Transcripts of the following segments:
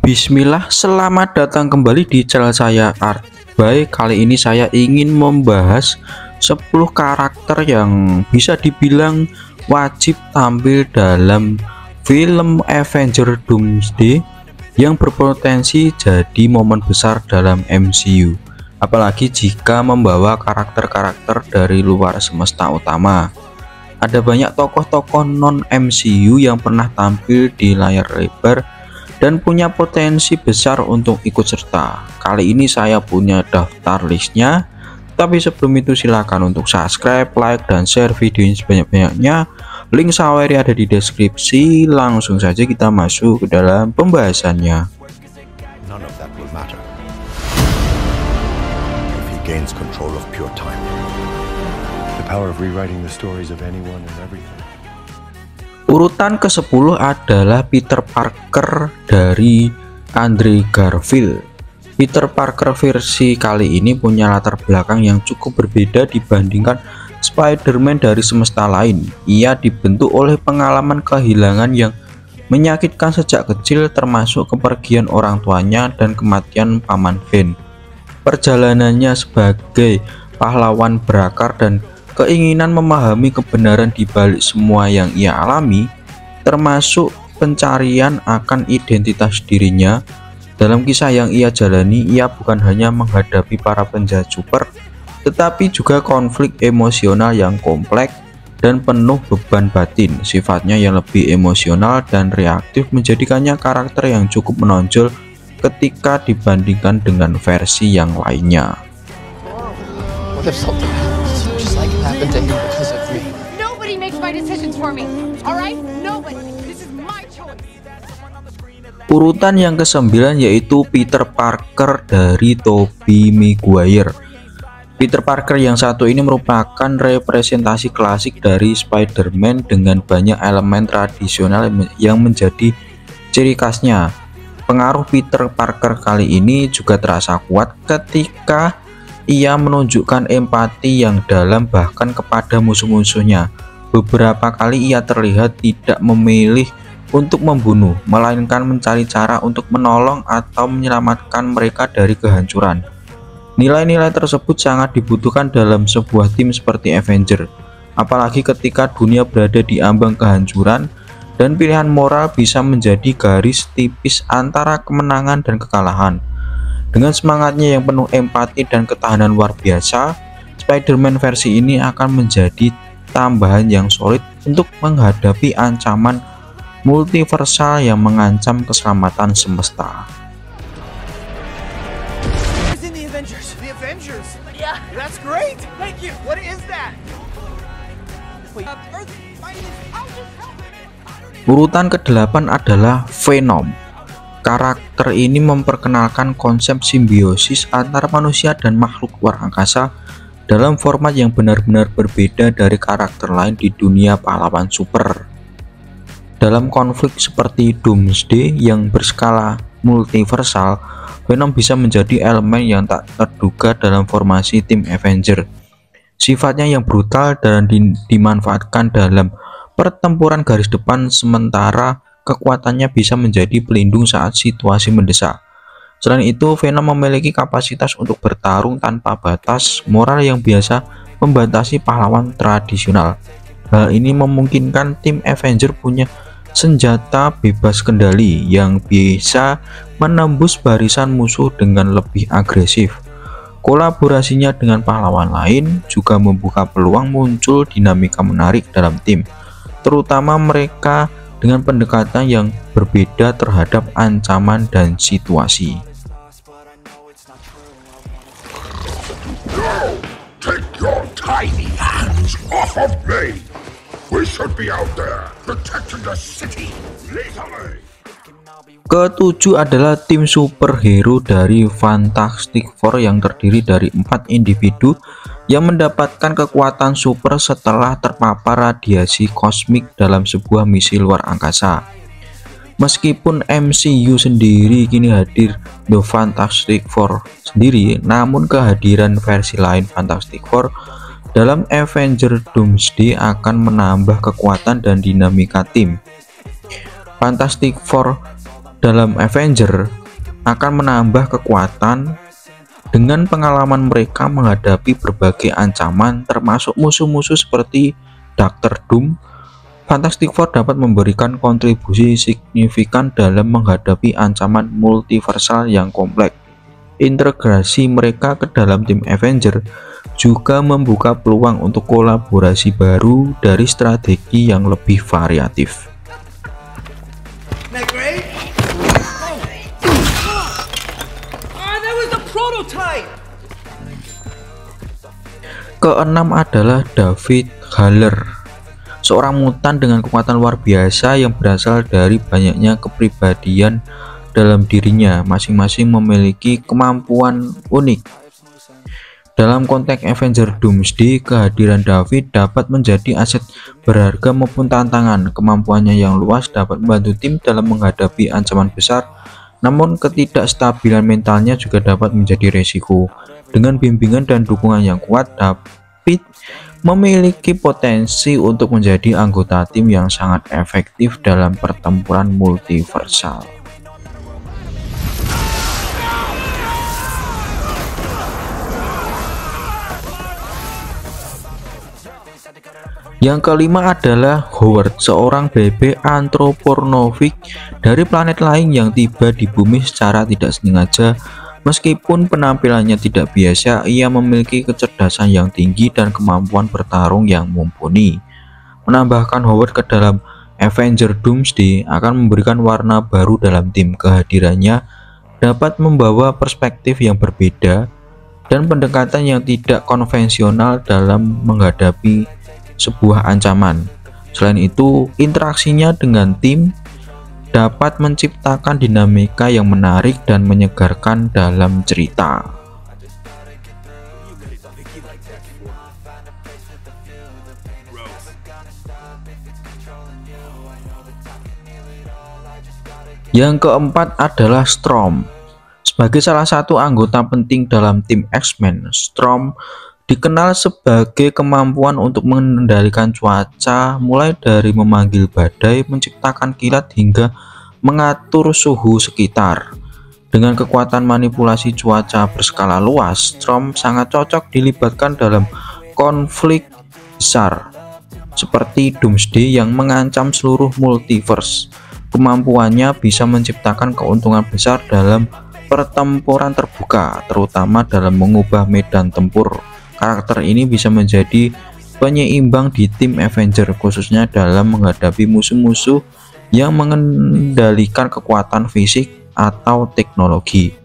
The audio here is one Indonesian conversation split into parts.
Bismillah, selamat datang kembali di channel saya Art. Baik, kali ini saya ingin membahas 10 karakter yang bisa dibilang wajib tampil dalam film Avengers Doomsday yang berpotensi jadi momen besar dalam MCU. Apalagi jika membawa karakter-karakter dari luar semesta utama. Ada banyak tokoh-tokoh non-MCU yang pernah tampil di layar lebar dan punya potensi besar untuk ikut serta. Kali ini saya punya daftar listnya, tapi sebelum itu silakan untuk subscribe, like, dan share video ini sebanyak-banyaknya. Link Sawery ada di deskripsi. Langsung saja kita masuk ke dalam pembahasannya. None of that will matter if he gains control of pure time. The power of rewriting the stories of anyone and everything. Urutan ke-10 adalah Peter Parker dari Andrew Garfield. Peter Parker versi kali ini punya latar belakang yang cukup berbeda dibandingkan Spider-Man dari semesta lain. Ia dibentuk oleh pengalaman kehilangan yang menyakitkan sejak kecil, termasuk kepergian orang tuanya dan kematian paman Ben. Perjalanannya sebagai pahlawan berakar dan keinginan memahami kebenaran di balik semua yang ia alami, termasuk pencarian akan identitas dirinya. Dalam kisah yang ia jalani, ia bukan hanya menghadapi para penjahat super, tetapi juga konflik emosional yang kompleks dan penuh beban batin. Sifatnya yang lebih emosional dan reaktif menjadikannya karakter yang cukup menonjol ketika dibandingkan dengan versi yang lainnya. Nobody makes my decisions for me. All right? Nobody. This is my choice. Urutan yang ke-9 yaitu Peter Parker dari Tobey Maguire. Peter Parker yang satu ini merupakan representasi klasik dari Spider-Man dengan banyak elemen tradisional yang menjadi ciri khasnya. Pengaruh Peter Parker kali ini juga terasa kuat ketika ia menunjukkan empati yang dalam bahkan kepada musuh-musuhnya. Beberapa kali ia terlihat tidak memilih untuk membunuh, melainkan mencari cara untuk menolong atau menyelamatkan mereka dari kehancuran. Nilai-nilai tersebut sangat dibutuhkan dalam sebuah tim seperti Avengers, apalagi ketika dunia berada di ambang kehancuran dan pilihan moral bisa menjadi garis tipis antara kemenangan dan kekalahan. Dengan semangatnya yang penuh empati dan ketahanan luar biasa, Spider-Man versi ini akan menjadi tambahan yang solid untuk menghadapi ancaman multiversal yang mengancam keselamatan semesta. The Avengers? Yeah. That's great. Thank you. What is that? Urutan ke-8 adalah Venom. Karakter ini memperkenalkan konsep simbiosis antara manusia dan makhluk luar angkasa dalam format yang benar-benar berbeda dari karakter lain di dunia pahlawan super. Dalam konflik seperti Doomsday yang berskala multiversal, Venom bisa menjadi elemen yang tak terduga dalam formasi tim Avengers. Sifatnya yang brutal dan dimanfaatkan dalam pertempuran garis depan, sementara kekuatannya bisa menjadi pelindung saat situasi mendesak. Selain itu, Venom memiliki kapasitas untuk bertarung tanpa batas moral yang biasa membatasi pahlawan tradisional. Hal ini memungkinkan tim Avengers punya senjata bebas kendali yang bisa menembus barisan musuh dengan lebih agresif. Kolaborasinya dengan pahlawan lain juga membuka peluang muncul dinamika menarik dalam tim, terutama mereka dengan pendekatan yang berbeda terhadap ancaman dan situasi. Take your tiny hands off of me! We should be out there protecting the city lethally. Ketujuh adalah tim superhero dari Fantastic Four yang terdiri dari 4 individu yang mendapatkan kekuatan super setelah terpapar radiasi kosmik dalam sebuah misi luar angkasa. Meskipun MCU sendiri kini hadir The Fantastic Four sendiri, namun kehadiran versi lain Fantastic Four dalam Avengers Doomsday akan menambah kekuatan dan dinamika tim. Fantastic Four dalam Avenger akan menambah kekuatan dengan pengalaman mereka menghadapi berbagai ancaman termasuk musuh-musuh seperti Dr. Doom. Fantastic Four dapat memberikan kontribusi signifikan dalam menghadapi ancaman multiversal yang kompleks. Integrasi mereka ke dalam tim Avenger juga membuka peluang untuk kolaborasi baru dari strategi yang lebih variatif. Keenam adalah David Haller, seorang mutan dengan kekuatan luar biasa yang berasal dari banyaknya kepribadian dalam dirinya, masing-masing memiliki kemampuan unik. Dalam konteks Avenger Doomsday, kehadiran David dapat menjadi aset berharga maupun tantangan. Kemampuannya yang luas dapat membantu tim dalam menghadapi ancaman besar, namun ketidakstabilan mentalnya juga dapat menjadi resiko. Dengan bimbingan dan dukungan yang kuat, David memiliki potensi untuk menjadi anggota tim yang sangat efektif dalam pertempuran multiversal. Yang kelima adalah Howard, seorang bebek antropornofik dari planet lain yang tiba di bumi secara tidak sengaja. Meskipun penampilannya tidak biasa, ia memiliki kecerdasan yang tinggi dan kemampuan bertarung yang mumpuni. Menambahkan Howard ke dalam Avenger Doomsday akan memberikan warna baru dalam tim. Kehadirannya dapat membawa perspektif yang berbeda dan pendekatan yang tidak konvensional dalam menghadapi sebuah ancaman. Selain itu, interaksinya dengan tim dapat menciptakan dinamika yang menarik dan menyegarkan dalam cerita. Yang keempat adalah Storm. Sebagai salah satu anggota penting dalam tim X-Men, Storm dikenal sebagai kemampuan untuk mengendalikan cuaca, mulai dari memanggil badai, menciptakan kilat, hingga mengatur suhu sekitar. Dengan kekuatan manipulasi cuaca berskala luas, Storm sangat cocok dilibatkan dalam konflik besar seperti Doomsday yang mengancam seluruh multiverse. Kemampuannya bisa menciptakan keuntungan besar dalam pertempuran terbuka, terutama dalam mengubah medan tempur. Karakter ini bisa menjadi penyeimbang di tim Avenger, khususnya dalam menghadapi musuh-musuh yang mengendalikan kekuatan fisik atau teknologi.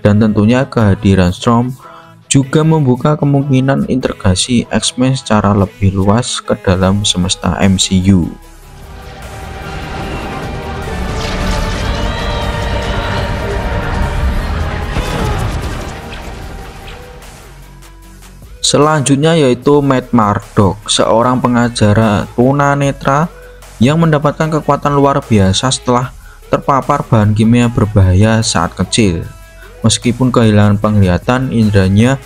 Dan tentunya kehadiran Storm juga membuka kemungkinan integrasi X-Men secara lebih luas ke dalam semesta MCU. Selanjutnya yaitu Matt Murdock, seorang pengacara tunanetra yang mendapatkan kekuatan luar biasa setelah terpapar bahan kimia berbahaya saat kecil. Meskipun kehilangan penglihatan, inderanya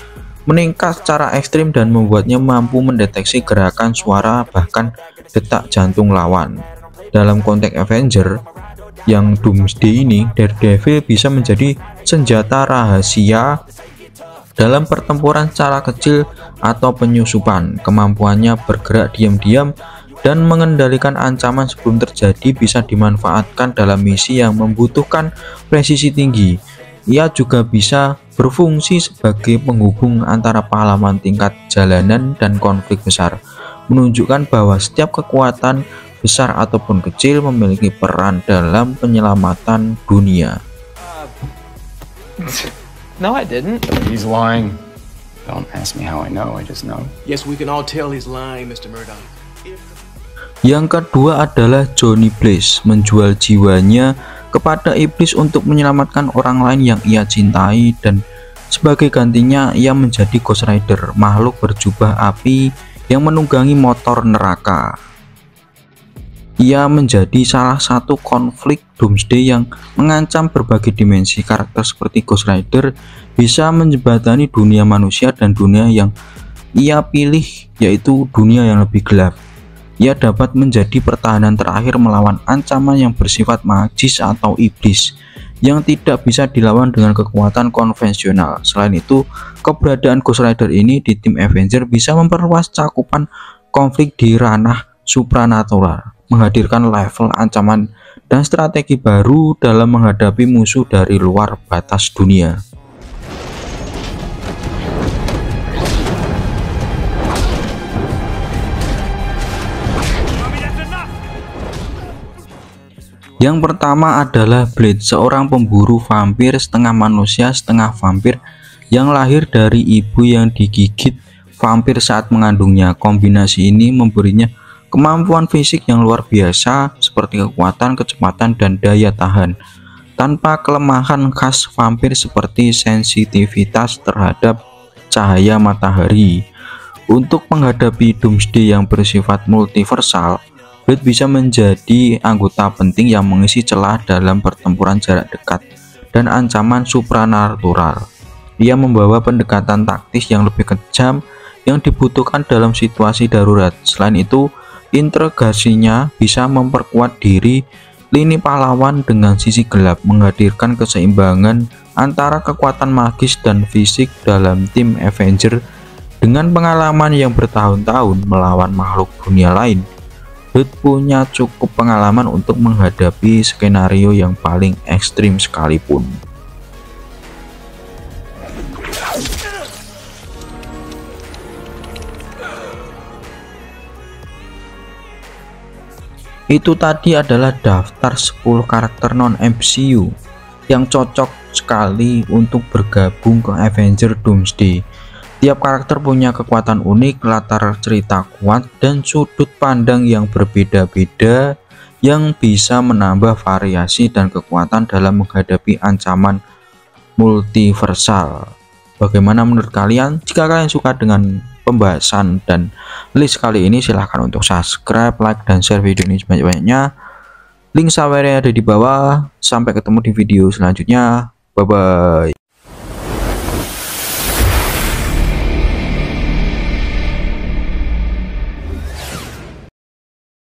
meningkat secara ekstrim dan membuatnya mampu mendeteksi gerakan suara bahkan detak jantung lawan. Dalam konteks Avenger yang Doomsday ini, Daredevil bisa menjadi senjata rahasia dalam pertempuran secara kecil atau penyusupan. Kemampuannya bergerak diam-diam dan mengendalikan ancaman sebelum terjadi bisa dimanfaatkan dalam misi yang membutuhkan presisi tinggi. Ia juga bisa berfungsi sebagai penghubung antara pahlawan tingkat jalanan dan konflik besar, menunjukkan bahwa setiap kekuatan besar ataupun kecil memiliki peran dalam penyelamatan dunia. No, I didn't. He's lying. Don't ask me how I know, I just know. Yes, we can all tell he's lying, Mr. Murdock. Yang kedua adalah Johnny Blaze, menjual jiwanya kepada iblis untuk menyelamatkan orang lain yang ia cintai, dan sebagai gantinya ia menjadi Ghost Rider, makhluk berjubah api yang menunggangi motor neraka. Ia menjadi salah satu konflik Doomsday yang mengancam berbagai dimensi. Karakter seperti Ghost Rider bisa menjembatani dunia manusia dan dunia yang ia pilih, yaitu dunia yang lebih gelap. Ia dapat menjadi pertahanan terakhir melawan ancaman yang bersifat magis atau iblis yang tidak bisa dilawan dengan kekuatan konvensional. Selain itu, keberadaan Ghost Rider ini di tim Avenger bisa memperluas cakupan konflik di ranah supranatural, menghadirkan level ancaman dan strategi baru dalam menghadapi musuh dari luar batas dunia. Yang pertama adalah Blade, seorang pemburu vampir setengah manusia setengah vampir yang lahir dari ibu yang digigit vampir saat mengandungnya. Kombinasi ini memberinya kemampuan fisik yang luar biasa seperti kekuatan, kecepatan, dan daya tahan, tanpa kelemahan khas vampir seperti sensitivitas terhadap cahaya matahari. Untuk menghadapi Doomsday yang bersifat multiversal, Blade bisa menjadi anggota penting yang mengisi celah dalam pertempuran jarak dekat dan ancaman supranatural. Ia membawa pendekatan taktis yang lebih kejam yang dibutuhkan dalam situasi darurat. Selain itu, integrasinya bisa memperkuat diri lini pahlawan dengan sisi gelap, menghadirkan keseimbangan antara kekuatan magis dan fisik dalam tim Avenger. Dengan pengalaman yang bertahun-tahun melawan makhluk dunia lain, Blade punya cukup pengalaman untuk menghadapi skenario yang paling ekstrim sekalipun. Itu tadi adalah daftar 10 karakter non-MCU yang cocok sekali untuk bergabung ke Avenger Doomsday. Tiap karakter punya kekuatan unik, latar cerita kuat, dan sudut pandang yang berbeda-beda yang bisa menambah variasi dan kekuatan dalam menghadapi ancaman multiversal. Bagaimana menurut kalian? Jika kalian suka dengan pembahasan dan list kali ini, silahkan untuk subscribe, like, dan share video ini sebanyak-banyaknya. Link sawernya ada di bawah. Sampai ketemu di video selanjutnya. Bye bye.